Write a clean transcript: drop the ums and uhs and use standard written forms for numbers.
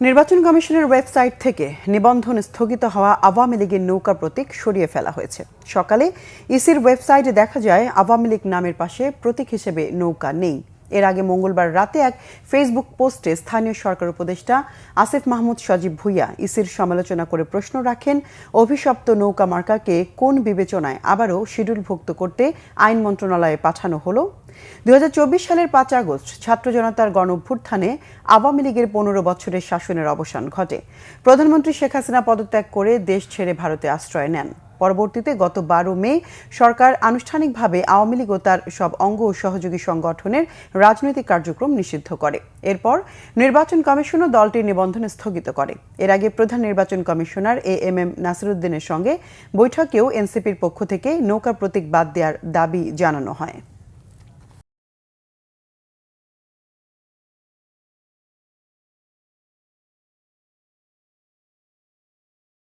নির্বাচন কমিশনের ওয়েবসাইট থেকে নিবন্ধন স্থগিত হওয়া আওয়ামী লীগের নৌকা প্রতীক সরিয়ে ফেলা হয়েছে। সকালে ইসির ওয়েবসাইটে দেখা যায় আওয়ামী লীগ নামের পাশে প্রতীক হিসেবে নৌকা নেই। এর আগে মঙ্গলবার রাতে এক ফেসবুক পোস্টে স্থানীয় সরকার উপদেষ্টা আসিফ মাহমুদ সজীব ভুঁইয়া ইসির সমালোচনা করে প্রশ্ন রাখেন, অভিশপ্ত নৌকা মার্কাকে কোন বিবেচনায় আবারও শিডিউলভুক্ত করতে আইন মন্ত্রণালয়ে পাঠানো হলো। 2024 সালের 5 আগস্ট ছাত্র জনতার গণঅভ্যুত্থানে আওয়ামী লীগের 15 বছরের শাসনের অবসান ঘটে। প্রধানমন্ত্রী শেখ হাসিনা পদত্যাগ করে দেশ ছেড়ে ভারতে আশ্রয় নেন। পরবর্তীতে গত 12 মে সরকার আনুষ্ঠানিকভাবে আওয়ামী লীগ ও তার সব অঙ্গ ও সহযোগী সংগঠনের রাজনৈতিক কার্যক্রম নিষিদ্ধ করে। এরপর নির্বাচন কমিশনও দলটির নিবন্ধন স্থগিত করে। এর আগে প্রধান নির্বাচন কমিশনার এএমএম নাসিরউদ্দিনের সঙ্গে বৈঠকেও এনসিপির পক্ষ থেকে নৌকা প্রতীক বাদ দেওয়ার দাবি জানানো হয়।